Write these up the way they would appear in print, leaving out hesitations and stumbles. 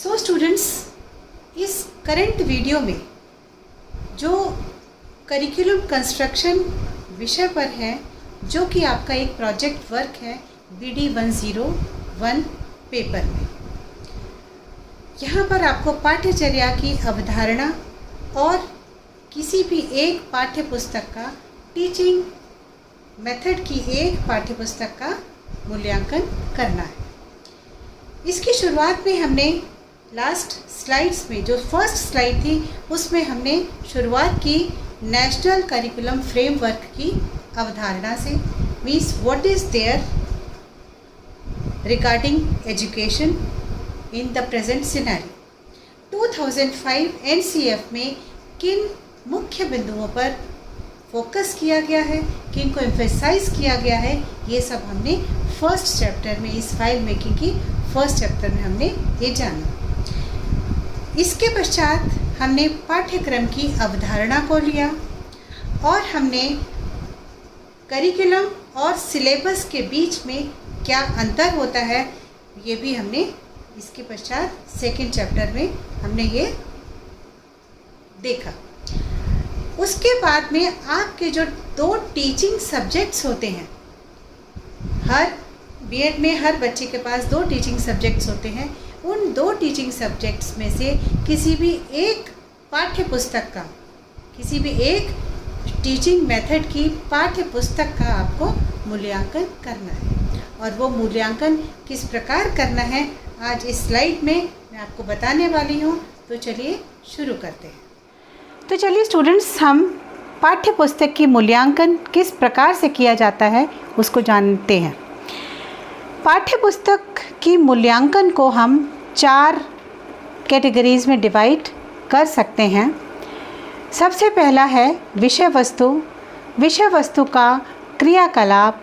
So students, इस current video में जो करिकुलम कंस्ट्रक्शन विषय पर है, जो कि आपका एक प्रोजेक्ट वर्क है BD 101 पेपर में, यहाँ पर आपको पाठ्यचर्या की अवधारणा और किसी भी एक पाठ्य पुस्तक का, टीचिंग मेथड की एक पाठ्य पुस्तक का मूल्यांकन करना है। इसकी शुरुआत में हमने लास्ट स्लाइड्स में, जो फर्स्ट स्लाइड थी उसमें हमने शुरुआत की नेशनल करिकुलम फ्रेमवर्क की अवधारणा से, means what is there regarding education in the present scenario. 2005 NCF में किन मुख्य बिंदुओं पर फोकस किया गया है, किन को एम्फेसाइज किया गया है, ये सब हमने फर्स्ट चैप्टर में, इस फाइल मेकिंग की फर्स्ट चैप्टर में हमने ये जाना। इसके पश्चात हमने पाठ्यक्रम की अवधारणा को लिया और हमने करिकुलम और सिलेबस के बीच में क्या अंतर होता है, ये भी हमने इसके पश्चात सेकंड चैप्टर में हमने ये देखा। उसके बाद में आपके जो 2 टीचिंग सब्जेक्ट्स होते हैं, हर B.Ed में हर बच्चे के पास 2 टीचिंग सब्जेक्ट्स होते हैं। उन 2 टीचिंग सब्जेक्ट्स में से किसी भी एक पाठ्य पुस्तक का, किसी भी एक टीचिंग मेथड की पाठ्य पुस्तक का आपको मूल्यांकन करना है। और वो मूल्यांकन किस प्रकार करना है, आज इस स्लाइड में मैं आपको बताने वाली हूँ। तो चलिए शुरू करते हैं। तो चलिए स्टूडेंट्स, हम पाठ्य पुस्तक की मूल्यांकन किस प्रकार से किया जाता है उसको जानते हैं। पाठ्य पुस्तक की मूल्यांकन को हम 4 कैटेगरीज़ में डिवाइड कर सकते हैं। सबसे पहला है विषय वस्तु, विषय वस्तु का क्रियाकलाप।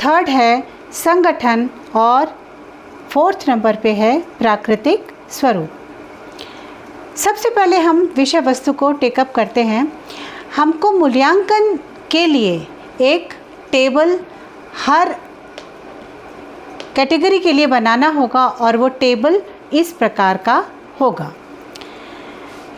थर्ड है संगठन और 4th नंबर पे है प्राकृतिक स्वरूप। सबसे पहले हम विषय वस्तु को टेकअप करते हैं। हमको मूल्यांकन के लिए एक टेबल हर कैटेगरी के लिए बनाना होगा और वो टेबल इस प्रकार का होगा।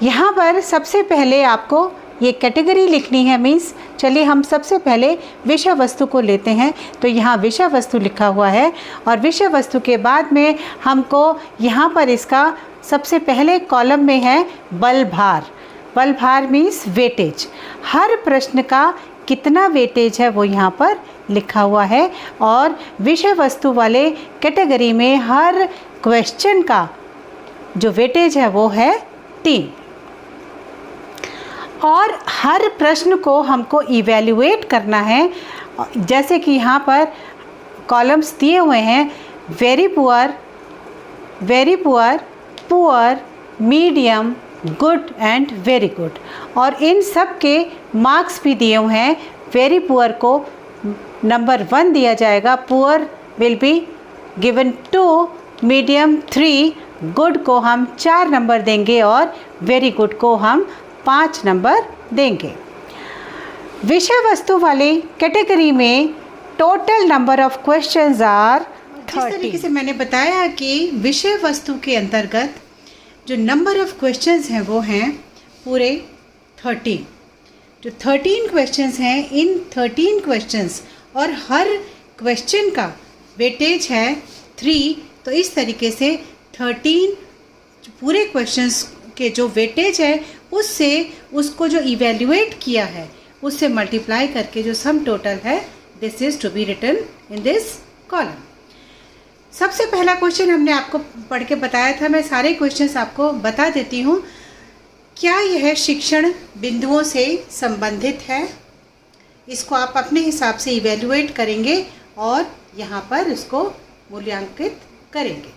यहाँ पर सबसे पहले आपको ये कैटेगरी लिखनी है, मीन्स चलिए हम सबसे पहले विषय वस्तु को लेते हैं। तो यहाँ विषय वस्तु लिखा हुआ है और विषय वस्तु के बाद में हमको यहाँ पर इसका सबसे पहले कॉलम में है बल भार। बल भार मीन्स वेटेज, हर प्रश्न का कितना वेटेज है वो यहाँ पर लिखा हुआ है। और विषय वस्तु वाले कैटेगरी में हर क्वेश्चन का जो वेटेज है वो है 3। और हर प्रश्न को हमको इवैल्यूएट करना है। जैसे कि यहाँ पर कॉलम्स दिए हुए हैं, very poor, very poor, poor, medium, good and very good. और इन सब के मार्क्स भी दिए हुए हैं। वेरी पुअर को नंबर 1 दिया जाएगा, poor will be given 2, medium 3, good को हम 4 नंबर देंगे और वेरी गुड को हम 5 नंबर देंगे। विषय वस्तु वाले कैटेगरी में total number of questions are 30। जिस तरीके से मैंने बताया कि विषय वस्तु के अंतर्गत जो नंबर ऑफ क्वेश्चंस हैं वो हैं पूरे 13। जो 13 क्वेश्चंस हैं, इन 13 क्वेश्चंस और हर क्वेश्चन का वेटेज है 3। तो इस तरीके से 13 पूरे क्वेश्चंस के जो वेटेज है उससे उसको जो इवैल्यूएट किया है उससे मल्टीप्लाई करके जो सम टोटल है, this is to be written in this column. सबसे पहला क्वेश्चन हमने आपको पढ़ के बताया था, मैं सारे क्वेश्चंस आपको बता देती हूँ। क्या यह शिक्षण बिंदुओं से संबंधित है? इसको आप अपने हिसाब से इवैल्यूएट करेंगे और यहाँ पर इसको मूल्यांकित करेंगे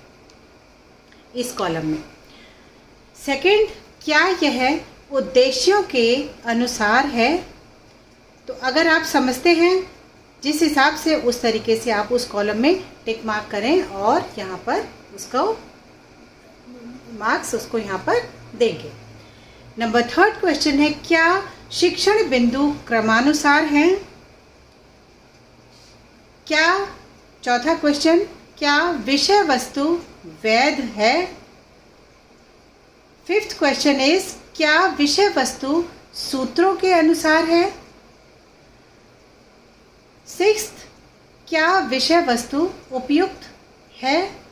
इस कॉलम में। सेकंड, क्या यह उद्देश्यों के अनुसार है? तो अगर आप समझते हैं जिस हिसाब से, उस तरीके से आप उस कॉलम में टिक मार्क करें और यहाँ पर उसको मार्क्स उसको यहाँ पर देंगे। नंबर 3 क्वेश्चन है, क्या शिक्षण बिंदु क्रमानुसार हैं? क्या, चौथा क्वेश्चन, क्या विषय वस्तु वैध है? फिफ्थ क्वेश्चन इज, क्या विषय वस्तु सूत्रों के अनुसार है? सिक्स्थ, क्या विषय वस्तु उपयुक्त है?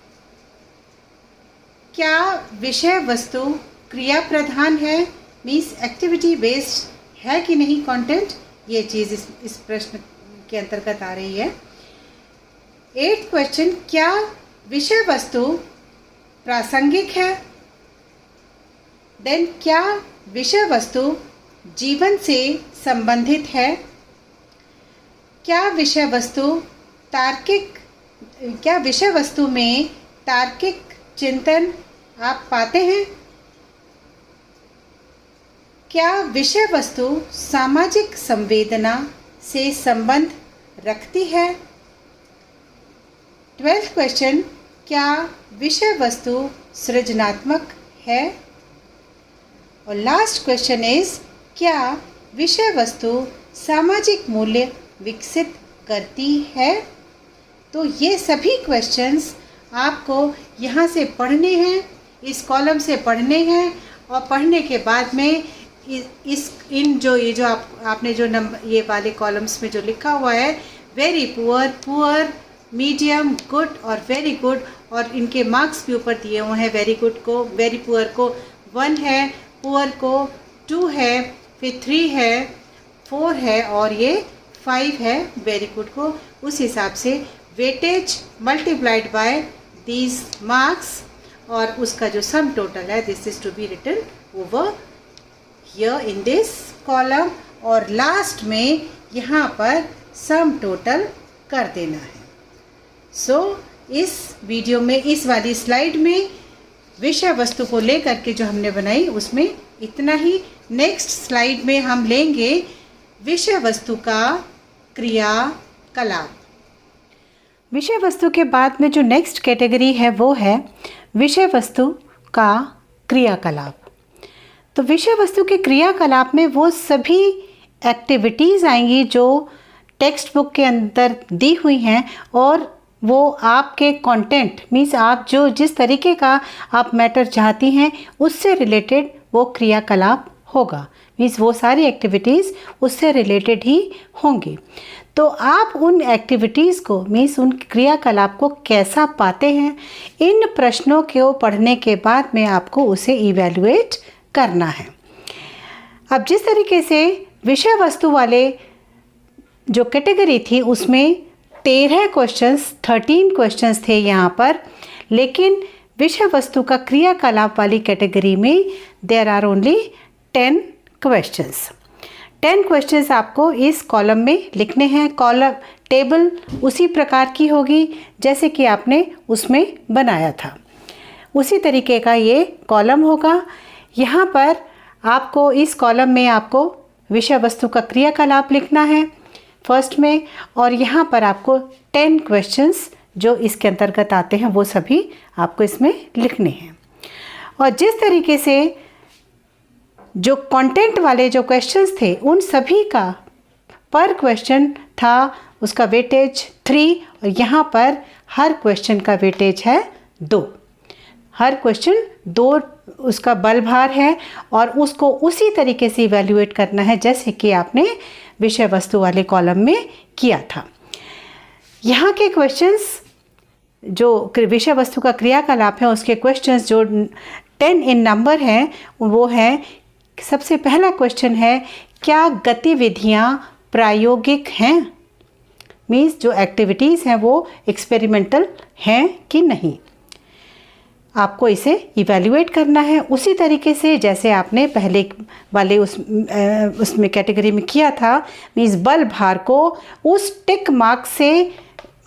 क्या विषय वस्तु क्रिया प्रधान है, मीन्स एक्टिविटी बेस्ड है कि नहीं कंटेंट? ये चीज़ इस प्रश्न के अंतर्गत आ रही है। एट्थ क्वेश्चन, क्या विषय वस्तु प्रासंगिक है? देन क्या विषय वस्तु जीवन से संबंधित है? क्या विषय वस्तु में तार्किक चिंतन आप पाते हैं? क्या विषय वस्तु सामाजिक संवेदना से संबंध रखती है? 12th क्वेश्चन, क्या विषय वस्तु सृजनात्मक है? और लास्ट क्वेश्चन इज, क्या विषय वस्तु सामाजिक मूल्य विकसित करती है? तो ये सभी क्वेश्चंस आपको यहाँ से पढ़ने हैं, इस कॉलम से पढ़ने हैं, और पढ़ने के बाद में ये जो आपने जो नंबर ये वाले कॉलम्स में जो लिखा हुआ है, very poor, poor, medium, good और वेरी गुड, और इनके मार्क्स भी ऊपर दिए हुए हैं। वेरी पुअर को 1 है, पुअर को 2 है, फिर 3 है, 4 है और ये 5 है वेरी गुड को। उस हिसाब से weightage multiplied by these marks, और उसका जो सम टोटल है, this is to be written over here in this column, और लास्ट में यहाँ पर सम टोटल कर देना है। सो इस वीडियो में, इस वाली स्लाइड में विषय वस्तु को लेकर के जो हमने बनाई उसमें इतना ही। नेक्स्ट स्लाइड में हम लेंगे विषय वस्तु का क्रियाकलाप। विषय वस्तु के बाद में जो नेक्स्ट कैटेगरी है वो है विषय वस्तु का क्रियाकलाप। तो विषय वस्तु के क्रियाकलाप में वो सभी एक्टिविटीज़ आएंगी जो टेक्स्ट बुक के अंदर दी हुई हैं, और वो आपके कंटेंट मीन्स आप जो जिस तरीके का आप मैटर चाहती हैं उससे रिलेटेड वो क्रियाकलाप होगा। मीन्स वो सारी एक्टिविटीज़ उससे रिलेटेड ही होंगी। तो आप उन एक्टिविटीज़ को मीन्स उन क्रियाकलाप को कैसा पाते हैं, इन प्रश्नों को पढ़ने के बाद में आपको उसे इवैल्यूएट करना है। अब जिस तरीके से विषय वस्तु वाले जो कैटेगरी थी उसमें 13 क्वेश्चंस थे यहाँ पर, लेकिन विषय वस्तु का क्रियाकलाप वाली कैटेगरी में there are only 10 questions. 10 questions आपको इस कॉलम में लिखने हैं। कॉलम टेबल उसी प्रकार की होगी जैसे कि आपने उसमें बनाया था, उसी तरीके का ये कॉलम होगा। यहाँ पर आपको इस कॉलम में आपको विषय वस्तु का क्रियाकलाप लिखना है फर्स्ट में, और यहाँ पर आपको 10 क्वेश्चंस जो इसके अंतर्गत आते हैं वो सभी आपको इसमें लिखने हैं। और जिस तरीके से जो कंटेंट वाले जो क्वेश्चंस थे उन सभी का पर क्वेश्चन था उसका वेटेज 3, और यहाँ पर हर क्वेश्चन का वेटेज है 2। हर क्वेश्चन 2 उसका बल भार है, और उसको उसी तरीके से इवैल्यूएट करना है जैसे कि आपने विषय वस्तु वाले कॉलम में किया था। यहाँ के क्वेश्चंस जो विषय वस्तु का क्रियाकलाप है उसके क्वेश्चंस जो 10 इन नंबर हैं वो है, सबसे पहला क्वेश्चन है, क्या गतिविधियाँ प्रायोगिक हैं? मीन्स जो एक्टिविटीज़ हैं वो एक्सपेरिमेंटल हैं कि नहीं, आपको इसे इवैल्यूएट करना है उसी तरीके से जैसे आपने पहले वाले उसमें कैटेगरी में किया था। मीन्स बल भार को उस टिक मार्क से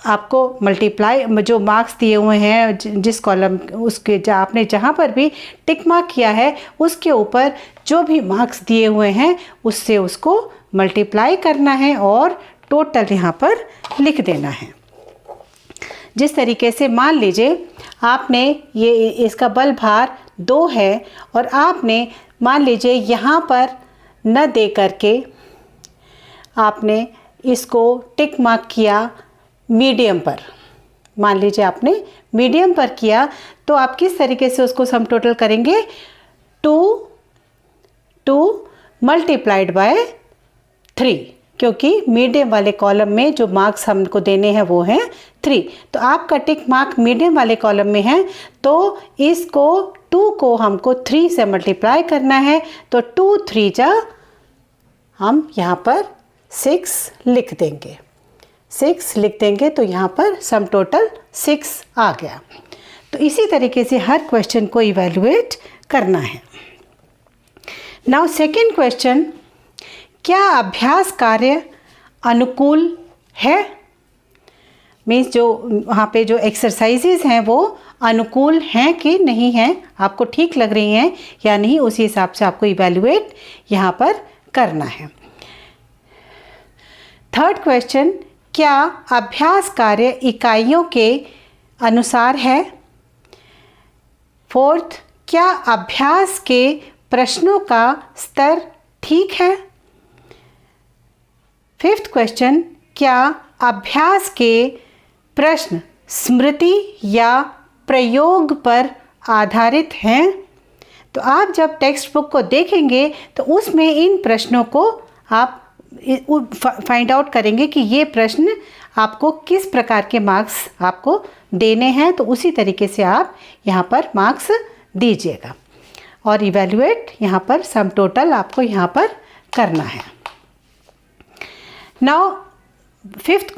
आपको मल्टीप्लाई, जो मार्क्स दिए हुए हैं जिस कॉलम उसके आपने जहाँ पर भी टिक मार्क किया है उसके ऊपर जो भी मार्क्स दिए हुए हैं उससे उसको मल्टीप्लाई करना है और टोटल यहाँ पर लिख देना है। जिस तरीके से मान लीजिए आपने ये इसका बल भार 2 है और आपने मान लीजिए यहाँ पर न दे करके आपने इसको टिक मार्क किया मीडियम पर, मान लीजिए आपने मीडियम पर किया, तो आप किस तरीके से उसको सम टोटल करेंगे? 2 मल्टीप्लाइड बाय 3, क्योंकि मीडियम वाले कॉलम में जो मार्क्स हमको देने हैं वो हैं 3। तो आपका टिक मार्क मीडियम वाले कॉलम में है, तो इसको 2 को हमको 3 से मल्टीप्लाई करना है। तो 2 3 जा हम यहाँ पर 6 लिख देंगे, 6 लिख देंगे। तो यहाँ पर सम टोटल 6 आ गया। तो इसी तरीके से हर क्वेश्चन को इवैल्यूएट करना है। नाउ सेकेंड क्वेश्चन, क्या अभ्यास कार्य अनुकूल है? मीन्स जो वहाँ पे जो एक्सरसाइजेज हैं वो अनुकूल हैं कि नहीं हैं, आपको ठीक लग रही हैं या नहीं, उसी हिसाब से आपको इवैल्यूएट यहाँ पर करना है। थर्ड क्वेश्चन, क्या अभ्यास कार्य इकाइयों के अनुसार है? फोर्थ, क्या अभ्यास के प्रश्नों का स्तर ठीक है? फिफ्थ क्वेश्चन, क्या अभ्यास के प्रश्न स्मृति या प्रयोग पर आधारित हैं? तो आप जब टेक्स्ट बुक को देखेंगे तो उसमें इन प्रश्नों को आप फाइंड आउट करेंगे कि ये प्रश्न आपको किस प्रकार के मार्क्स आपको देने हैं। तो उसी तरीके से आप यहाँ पर मार्क्स दीजिएगा और इवैल्यूएट यहाँ पर सम टोटल आपको यहाँ पर करना है। नाउ सिक्स्थ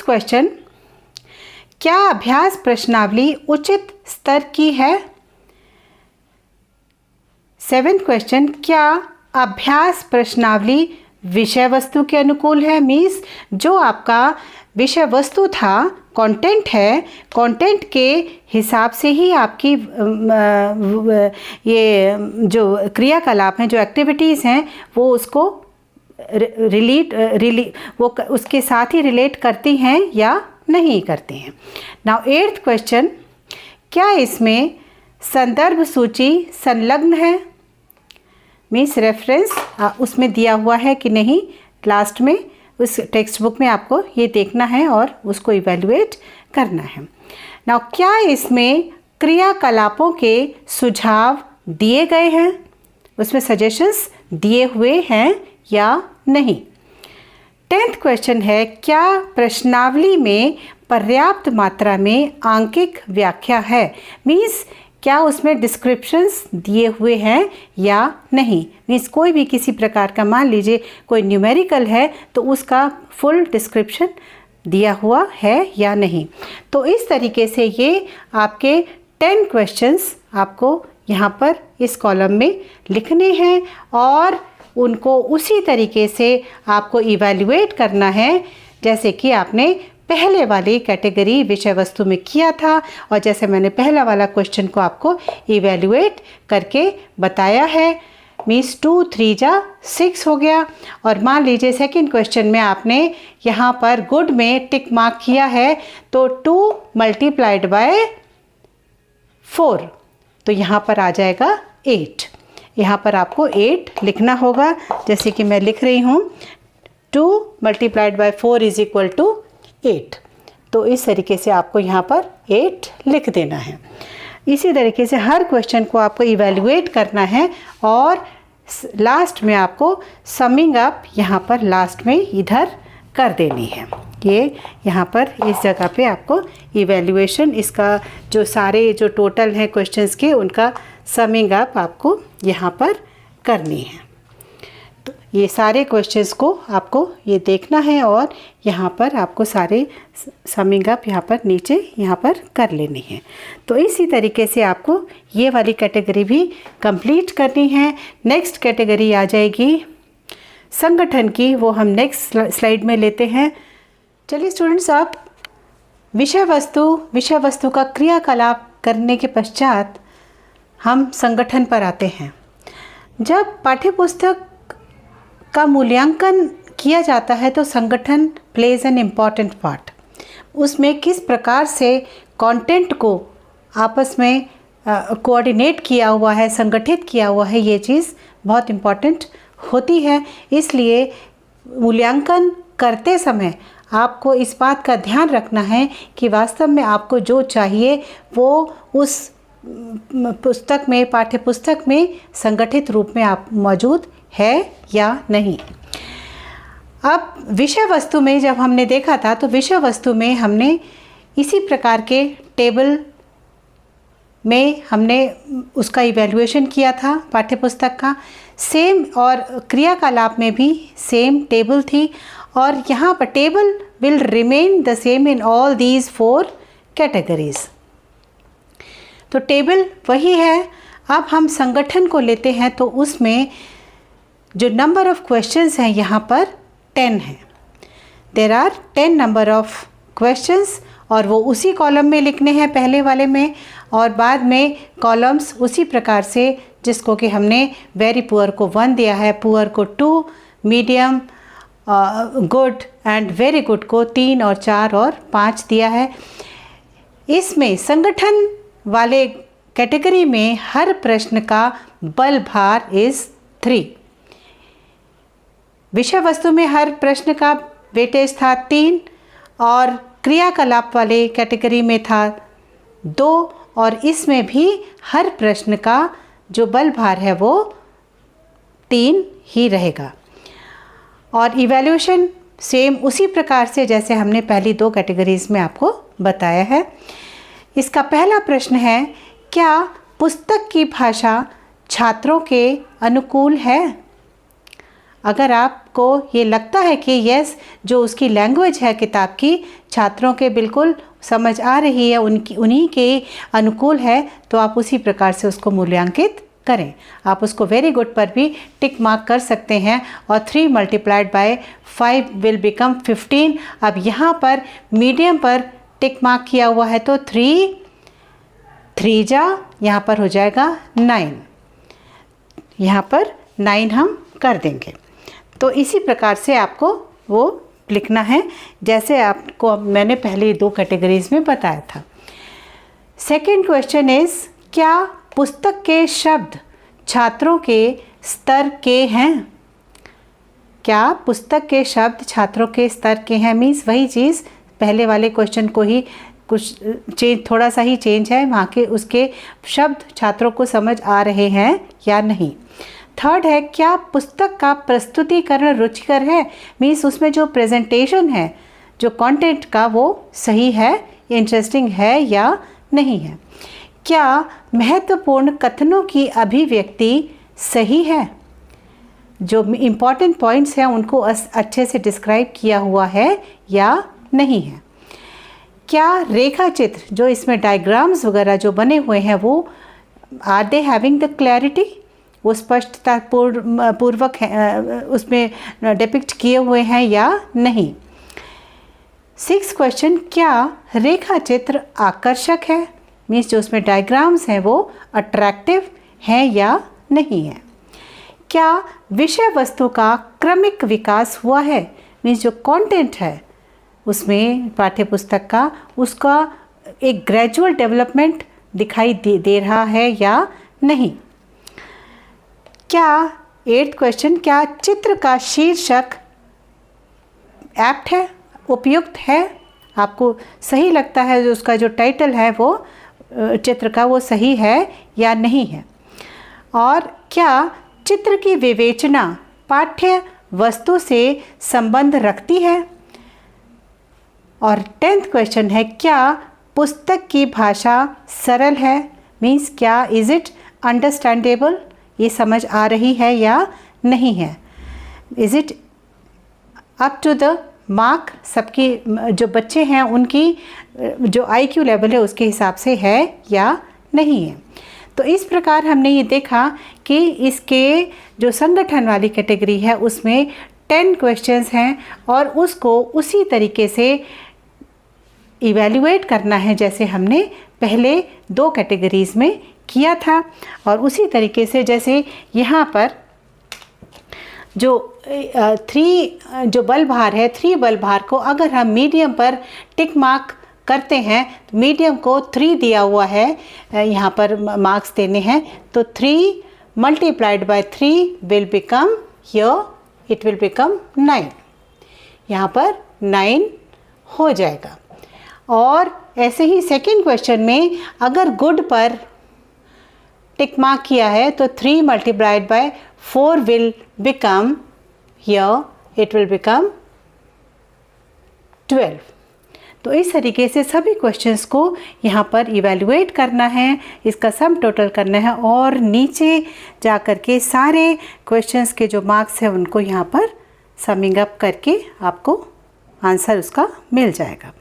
क्वेश्चन, क्या अभ्यास प्रश्नावली उचित स्तर की है? सेवेंथ क्वेश्चन, क्या अभ्यास प्रश्नावली विषय वस्तु के अनुकूल है? मीन्स जो आपका विषय वस्तु था, कंटेंट है, कंटेंट के हिसाब से ही आपकी ये जो क्रियाकलाप हैं, जो एक्टिविटीज़ हैं, वो उसको वो उसके साथ ही रिलेट करती हैं या नहीं करती हैं। नाउ एट्थ क्वेश्चन, क्या इसमें संदर्भ सूची संलग्न है? मीन्स रेफरेंस उसमें दिया हुआ है कि नहीं, लास्ट में उस टेक्स्ट बुक में आपको ये देखना है और उसको इवैल्यूएट करना है। नाउ क्या इसमें क्रियाकलापों के सुझाव दिए गए हैं? उसमें सजेशंस दिए हुए हैं या नहीं? 10th क्वेश्चन है, क्या प्रश्नावली में पर्याप्त मात्रा में आंकिक व्याख्या है? मीन्स क्या उसमें डिस्क्रिप्शंस दिए हुए हैं या नहीं? मीन्स कोई भी किसी प्रकार का, मान लीजिए कोई न्यूमेरिकल है तो उसका फुल डिस्क्रिप्शन दिया हुआ है या नहीं। तो इस तरीके से ये आपके 10 क्वेश्चंस आपको यहाँ पर इस कॉलम में लिखने हैं और उनको उसी तरीके से आपको इवैल्यूएट करना है जैसे कि आपने पहले वाली कैटेगरी विषय वस्तु में किया था। और जैसे मैंने पहला वाला क्वेश्चन को आपको इवैल्यूएट करके बताया है। मीन्स 2 3 जा 6 हो गया। और मान लीजिए सेकंड क्वेश्चन में आपने यहाँ पर गुड में टिक मार्क किया है तो 2 मल्टीप्लाइड बाय 4, तो यहाँ पर आ जाएगा 8। यहाँ पर आपको 8 लिखना होगा, जैसे कि मैं लिख रही हूँ 2 multiplied by 4 is equal to 8। तो इस तरीके से आपको यहाँ पर 8 लिख देना है। इसी तरीके से हर क्वेश्चन को आपको इवैल्यूएट करना है और लास्ट में आपको समिंग अप यहाँ पर लास्ट में इधर कर देनी है। ये यहाँ पर इस जगह पे आपको इवैल्यूएशन, इसका जो सारे जो टोटल हैं क्वेश्चंस के, उनका समिंग अप आपको यहाँ पर करनी है। तो ये सारे क्वेश्चंस को आपको ये देखना है और यहाँ पर आपको सारे समिंग अप यहाँ पर नीचे यहाँ पर कर लेनी है। तो इसी तरीके से आपको ये वाली कैटेगरी भी कंप्लीट करनी है। नेक्स्ट कैटेगरी आ जाएगी संगठन की, वो हम नेक्स्ट स्लाइड में लेते हैं। चलिए स्टूडेंट्स, आप विषय वस्तु का क्रियाकलाप करने के पश्चात हम संगठन पर आते हैं। जब पाठ्यपुस्तक का मूल्यांकन किया जाता है तो संगठन प्लेज एन इम्पॉर्टेंट पार्ट। उसमें किस प्रकार से कंटेंट को आपस में कोऑर्डिनेट किया हुआ है, संगठित किया हुआ है, ये चीज़ बहुत इम्पॉर्टेंट होती है। इसलिए मूल्यांकन करते समय आपको इस बात का ध्यान रखना है कि वास्तव में आपको जो चाहिए वो उस पुस्तक में, पाठ्य पुस्तक में संगठित रूप में आप मौजूद है या नहीं। अब विषय वस्तु में जब हमने देखा था तो विषय वस्तु में हमने इसी प्रकार के टेबल में हमने उसका इवैल्यूएशन किया था पाठ्यपुस्तक का, सेम, और क्रियाकलाप में भी सेम टेबल थी, और यहाँ पर table will remain the same in all these 4 categories. तो टेबल वही है। अब हम संगठन को लेते हैं तो उसमें जो नंबर ऑफ क्वेश्चंस हैं यहाँ पर 10 हैं। There are 10 number of questions, और वो उसी कॉलम में लिखने हैं पहले वाले में, और बाद में कॉलम्स उसी प्रकार से, जिसको कि हमने वेरी पुअर को 1 दिया है, पुअर को 2, medium, good and very good को 3 और 4 और 5 दिया है। इसमें संगठन वाले कैटेगरी में हर प्रश्न का बल भार इज़ 3। विषय वस्तु में हर प्रश्न का वेटेज था 3, और क्रियाकलाप वाले कैटेगरी में था 2, और इसमें भी हर प्रश्न का जो बल भार है वो 3 ही रहेगा। और इवैल्यूएशन सेम उसी प्रकार से जैसे हमने पहली 2 कैटेगरीज में आपको बताया है। इसका पहला प्रश्न है, क्या पुस्तक की भाषा छात्रों के अनुकूल है? अगर आपको ये लगता है कि यस, जो उसकी लैंग्वेज है किताब की छात्रों के बिल्कुल समझ आ रही है, उन्हीं के अनुकूल है, तो आप उसी प्रकार से उसको मूल्यांकित करें। आप उसको वेरी गुड पर भी टिक मार्क कर सकते हैं, और 3 × 5 विल बिकम 15। अब यहाँ पर मीडियम पर टिक मार्क किया हुआ है, तो 3 जा यहाँ पर हो जाएगा 9, यहाँ पर 9 हम कर देंगे। तो इसी प्रकार से आपको वो लिखना है जैसे आपको मैंने पहले 2 कैटेगरीज में बताया था। सेकंड क्वेश्चन इज़, क्या पुस्तक के शब्द छात्रों के स्तर के हैं? क्या पुस्तक के शब्द छात्रों के स्तर के हैं? मीन्स वही चीज़ पहले वाले क्वेश्चन को ही कुछ चेंज, थोड़ा सा ही चेंज है, वहाँ के उसके शब्द छात्रों को समझ आ रहे हैं या नहीं। थर्ड है, क्या पुस्तक का प्रस्तुतिकरण रुचिकर है? मीन्स उसमें जो प्रेजेंटेशन है, जो कंटेंट का, वो सही है, इंटरेस्टिंग है या नहीं है। क्या महत्वपूर्ण कथनों की अभिव्यक्ति सही है? जो इम्पॉर्टेंट पॉइंट्स हैं उनको अच्छे से डिस्क्राइब किया हुआ है या नहीं है। क्या रेखा चित्र, जो इसमें डायग्राम्स वगैरह जो बने हुए हैं, वो are they having the clarity, वो स्पष्टता पूर्वक उसमें डिपिक्ट किए हुए हैं या नहीं। 6 क्वेश्चन, क्या रेखा चित्र आकर्षक है? मीन्स जो उसमें डायग्राम्स हैं वो अट्रैक्टिव हैं या नहीं है। क्या विषय वस्तु का क्रमिक विकास हुआ है? मीन्स जो कंटेंट है उसमें पाठ्यपुस्तक का, उसका एक ग्रेजुअल डेवलपमेंट दिखाई दे रहा है या नहीं। क्या 8th क्वेश्चन, क्या चित्र का शीर्षक एप्ट है, उपयुक्त है? आपको सही लगता है जो उसका जो टाइटल है वो चित्र का वो सही है या नहीं है। और क्या चित्र की विवेचना पाठ्य वस्तु से संबंध रखती है? और 10th क्वेश्चन है, क्या पुस्तक की भाषा सरल है? मीन्स क्या इज़ इट अंडरस्टैंडेबल, ये समझ आ रही है या नहीं है। Is it up to the mark, सबकी जो बच्चे हैं उनकी जो IQ लेवल है उसके हिसाब से है या नहीं है। तो इस प्रकार हमने ये देखा कि इसके जो संगठन वाली कैटेगरी है उसमें 10 क्वेश्चंस हैं, और उसको उसी तरीके से इवैल्यूएट करना है जैसे हमने पहले 2 कैटेगरीज़ में किया था। और उसी तरीके से जैसे यहाँ पर जो 3 जो बल भार है, 3 बल भार को अगर हम मीडियम पर टिक मार्क करते हैं, तो मीडियम को 3 दिया हुआ है, यहाँ पर मार्क्स देने हैं, तो 3 × 3 will become, here it will become 9, यहाँ पर 9 हो जाएगा। और ऐसे ही सेकंड क्वेश्चन में अगर गुड पर टिक मार्क किया है तो 3 multiplied by 4 will become, here it will become 12। तो इस तरीके से सभी क्वेश्चंस को यहाँ पर इवैल्यूएट करना है, इसका सम टोटल करना है और नीचे जा कर के सारे क्वेश्चंस के जो मार्क्स हैं उनको यहाँ पर समिंग अप करके आपको आंसर उसका मिल जाएगा।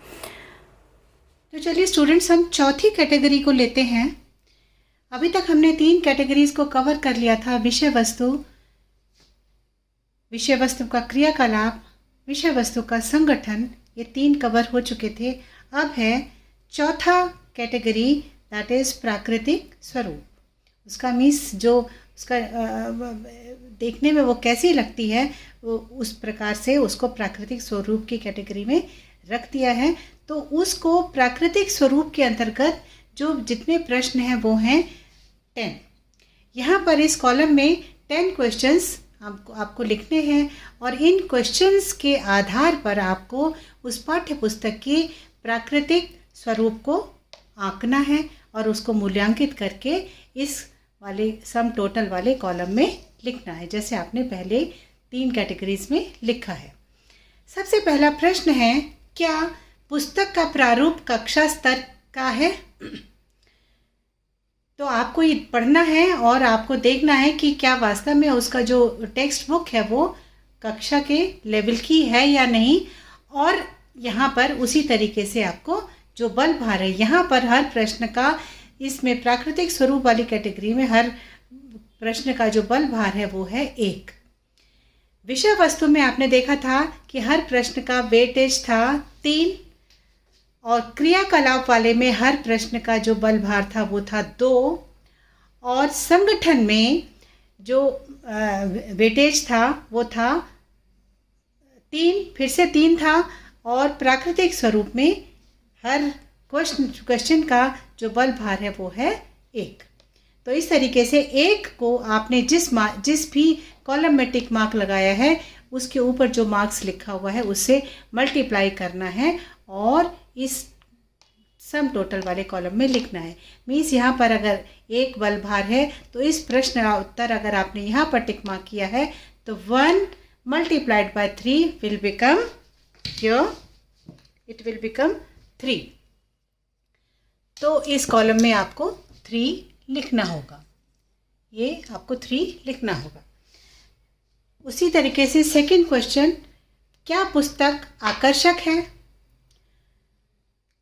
तो चलिए स्टूडेंट्स, हम चौथी कैटेगरी को लेते हैं। अभी तक हमने 3 कैटेगरीज को कवर कर लिया था, विषय वस्तु, विषय वस्तु का क्रियाकलाप, विषय वस्तु का संगठन, ये 3 कवर हो चुके थे। अब है चौथा कैटेगरी, दैट इज़ प्राकृतिक स्वरूप। उसका मीन्स जो उसका देखने में वो कैसी लगती है, वो उस प्रकार से उसको प्राकृतिक स्वरूप की कैटेगरी में रख दिया है। तो उसको प्राकृतिक स्वरूप के अंतर्गत जो जितने प्रश्न हैं वो हैं 10। यहाँ पर इस कॉलम में 10 क्वेश्चंस आपको लिखने हैं और इन क्वेश्चंस के आधार पर आपको उस पाठ्य पुस्तक के प्राकृतिक स्वरूप को आंकना है और उसको मूल्यांकित करके इस वाले सम टोटल वाले कॉलम में लिखना है, जैसे आपने पहले 3 कैटेगरीज में लिखा है। सबसे पहला प्रश्न है, क्या पुस्तक का प्रारूप कक्षा स्तर का है? तो आपको ये पढ़ना है और आपको देखना है कि क्या वास्तव में उसका जो टेक्स्ट बुक है वो कक्षा के लेवल की है या नहीं। और यहाँ पर उसी तरीके से आपको जो बल भार है, यहाँ पर हर प्रश्न का, इसमें प्राकृतिक स्वरूप वाली कैटेगरी में हर प्रश्न का जो बल भार है वो है 1। विषय वस्तु में आपने देखा था कि हर प्रश्न का वेटेज था 3 और क्रियाकलाप वाले में हर प्रश्न का जो बल भार था वो था 2 और संगठन में जो वेटेज था वो था 3, फिर से 3 था और प्राकृतिक स्वरूप में हर क्वेश्चन का जो बल भार है वो है 1। तो इस तरीके से 1 को आपने जिस भी कॉलम में टिक मार्क लगाया है उसके ऊपर जो मार्क्स लिखा हुआ है उससे मल्टीप्लाई करना है और इस सम टोटल वाले कॉलम में लिखना है। मीन्स यहाँ पर अगर 1 बल भार है तो इस प्रश्न का उत्तर अगर आपने यहाँ पर टिक मार्क किया है तो 1 multiplied by 3 will become, here it will become 3। तो इस कॉलम में आपको 3 लिखना होगा, ये आपको 3 लिखना होगा। उसी तरीके से सेकंड क्वेश्चन, क्या पुस्तक आकर्षक है?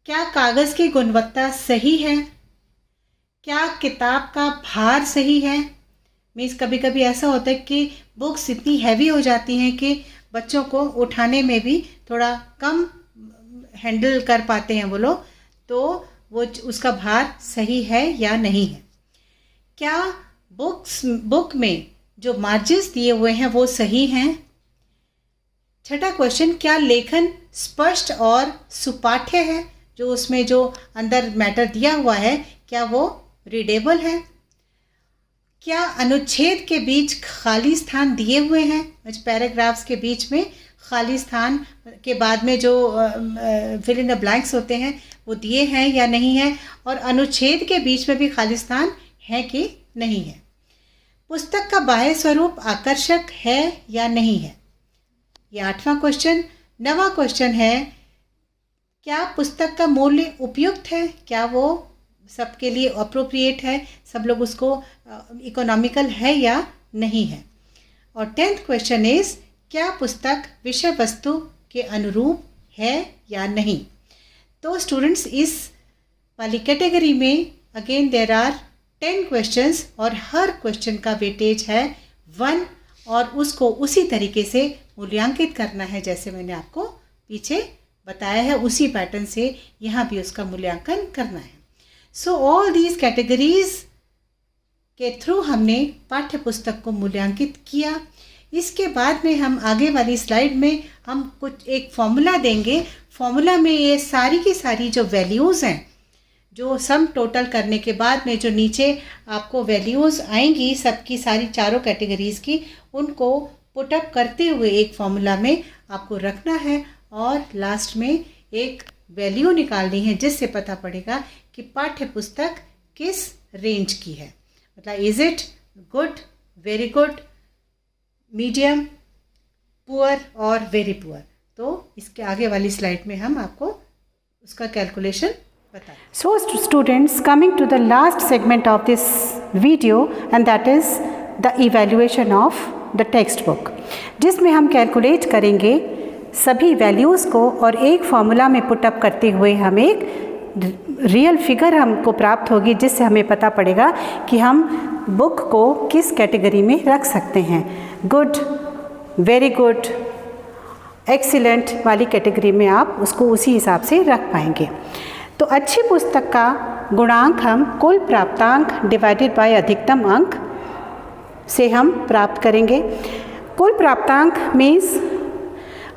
क्या कागज़ की गुणवत्ता सही है? क्या किताब का भार सही है? मीन्स कभी कभी ऐसा होता है कि बुक्स इतनी हैवी हो जाती हैं कि बच्चों को उठाने में भी थोड़ा कम हैंडल कर पाते हैं वो लोग, तो वो उसका भार सही है या नहीं है। क्या बुक में जो मार्जिन्स दिए हुए हैं वो सही हैं? छठा क्वेश्चन, क्या लेखन स्पष्ट और सुपाठ्य है? जो उसमें जो अंदर मैटर दिया हुआ है क्या वो रीडेबल है? क्या अनुच्छेद के बीच खाली स्थान दिए हुए हैं? पैराग्राफ्स के बीच में खाली स्थान के बाद में जो फिल इन द ब्लैंक्स होते हैं वो दिए हैं या नहीं है? और अनुच्छेद के बीच में भी खाली स्थान है कि नहीं है? पुस्तक का बाह्य स्वरूप आकर्षक है या नहीं है? ये 8वां क्वेश्चन। 9वां क्वेश्चन है, क्या पुस्तक का मूल्य उपयुक्त है? क्या वो सबके लिए अप्रोप्रिएट है? सब लोग उसको इकोनॉमिकल है या नहीं है? और 10th क्वेश्चन इज, क्या पुस्तक विषय वस्तु के अनुरूप है या नहीं? तो स्टूडेंट्स, इस वाली कैटेगरी में अगेन देयर आर 10 क्वेश्चंस और हर क्वेश्चन का वेटेज है 1 और उसको उसी तरीके से मूल्यांकित करना है जैसे मैंने आपको पीछे बताया है, उसी पैटर्न से यहाँ भी उसका मूल्यांकन करना है। सो ऑल दीज कैटेगरीज के थ्रू हमने पाठ्य पुस्तक को मूल्यांकित किया। इसके बाद में हम आगे वाली स्लाइड में हम कुछ एक फॉर्मूला देंगे। फॉर्मूला में ये सारी की सारी जो वैल्यूज़ हैं, जो सम टोटल करने के बाद में जो नीचे आपको वैल्यूज़ आएंगी सबकी सारी चारों कैटेगरीज़ की, उनको पुटअप करते हुए एक फॉर्मूला में आपको रखना है और लास्ट में एक वैल्यू निकालनी है जिससे पता पड़ेगा कि पाठ्य पुस्तक किस रेंज की है। मतलब is it good, very good, medium, poor और वेरी पुअर। तो इसके आगे वाली स्लाइड में हम आपको उसका कैलकुलेशन बताएं। So students, coming to the last segment of this video and that is the evaluation of the text book, जिसमें हम कैलकुलेट करेंगे सभी वैल्यूज़ को और एक फॉर्मूला में पुटअप करते हुए हम एक रियल फिगर हमको प्राप्त होगी, जिससे हमें पता पड़ेगा कि हम बुक को किस कैटेगरी में रख सकते हैं। गुड, वेरी गुड, एक्सीलेंट वाली कैटेगरी में आप उसको उसी हिसाब से रख पाएंगे। तो अच्छी पुस्तक का गुणांक हम कुल प्राप्तांक डिवाइडेड बाय अधिकतम अंक से हम प्राप्त करेंगे। कुल प्राप्तांक मीन्स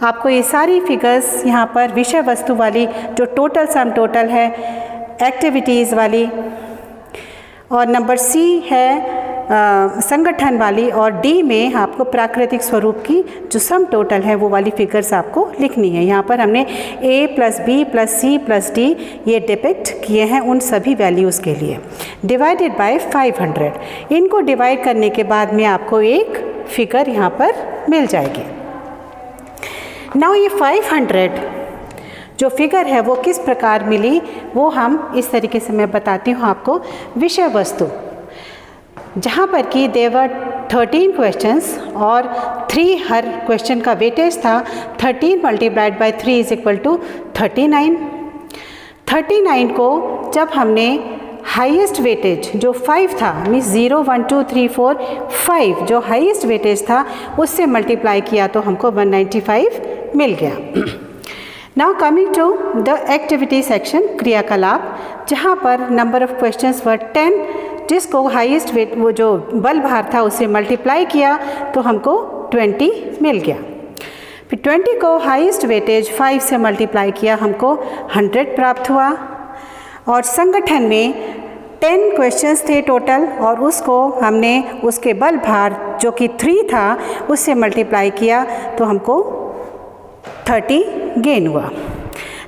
आपको ये सारी फिगर्स यहाँ पर विषय वस्तु वाली जो टोटल सम टोटल है, एक्टिविटीज़ वाली, और नंबर सी है संगठन वाली, और डी में आपको प्राकृतिक स्वरूप की जो सम टोटल है वो वाली फिगर्स आपको लिखनी है। यहाँ पर हमने a plus B plus C plus D ये डिपिक्ट किए हैं उन सभी वैल्यूज़ के लिए, डिवाइडेड बाय 500। इनको डिवाइड करने के बाद में आपको एक फिगर यहाँ पर मिल जाएगी। नाउ ये 500 जो फिगर है वो किस प्रकार मिली वो हम इस तरीके से मैं बताती हूँ आपको। विषय वस्तु जहाँ पर कि देवर 13 क्वेश्चंस और 3 हर क्वेश्चन का वेटेज था 13 multiplied by 3 is equal to 39। 39 को जब हमने हाईएस्ट वेटेज जो 5 था, मीन्स 0 1 2 3 4 5 जो हाईएस्ट वेटेज था उससे मल्टीप्लाई किया तो हमको 195 मिल गया। Now coming to the activity section, क्रियाकलाप, जहाँ पर नंबर ऑफ क्वेश्चंस वर 10, जिसको हाईएस्ट वेट वो जो बल भार था उससे मल्टीप्लाई किया तो हमको 20 मिल गया। फिर 20 को हाईएस्ट वेटेज 5 से मल्टीप्लाई किया, हमको 100 प्राप्त हुआ। और संगठन में 10 क्वेश्चंस थे टोटल और उसको हमने उसके बल भार जो कि 3 था उससे मल्टीप्लाई किया तो हमको 30 गेन हुआ।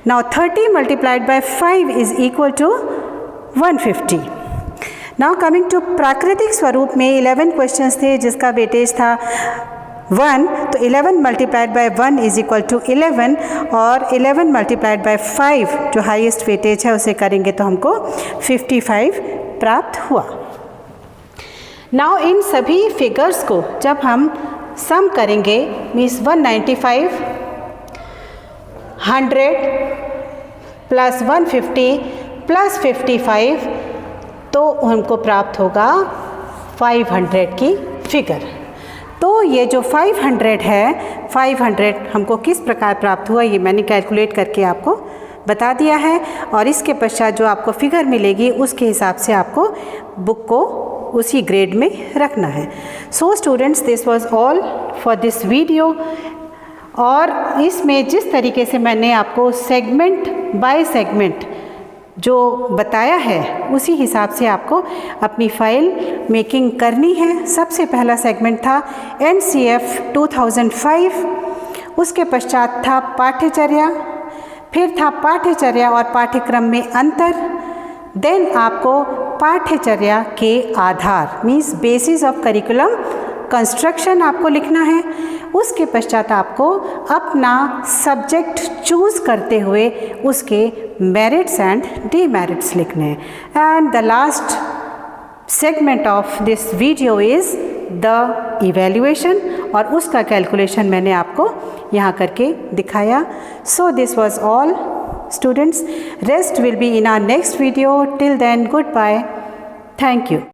Now 30 multiplied by 5 is equal to 150। Now coming to प्राकृतिक स्वरूप में 11 क्वेश्चंस थे जिसका वेटेज था 1, तो 11 multiplied by 1 is equal to 11, और 11 मल्टीप्लाइड बाय 5 जो हाईएस्ट वेटेज है उसे करेंगे तो हमको 55 प्राप्त हुआ। नाउ इन सभी फिगर्स को जब हम सम करेंगे, मीन्स 195, 100 प्लस 150 प्लस 55, तो हमको प्राप्त होगा 500 की फिगर। तो ये जो 500 है, 500 हमको किस प्रकार प्राप्त हुआ ये मैंने कैलकुलेट करके आपको बता दिया है, और इसके पश्चात जो आपको फिगर मिलेगी उसके हिसाब से आपको बुक को उसी ग्रेड में रखना है। So students, this was all for this video. और इसमें जिस तरीके से मैंने आपको सेगमेंट बाय सेगमेंट जो बताया है उसी हिसाब से आपको अपनी फाइल मेकिंग करनी है। सबसे पहला सेगमेंट था NCF 2005, उसके पश्चात था पाठ्यचर्या, फिर था पाठ्यचर्या और पाठ्यक्रम में अंतर, देन आपको पाठ्यचर्या के आधार means basis of curriculum construction आपको लिखना है। उसके पश्चात आपको अपना सब्जेक्ट चूज़ करते हुए उसके मेरिट्स एंड डीमेरिट्स लिखने हैं। And the last segment of this video is the evaluation, और उसका कैलकुलेशन मैंने आपको यहाँ करके दिखाया। So this was all students, rest will be in our next video. Till then, goodbye, thank you.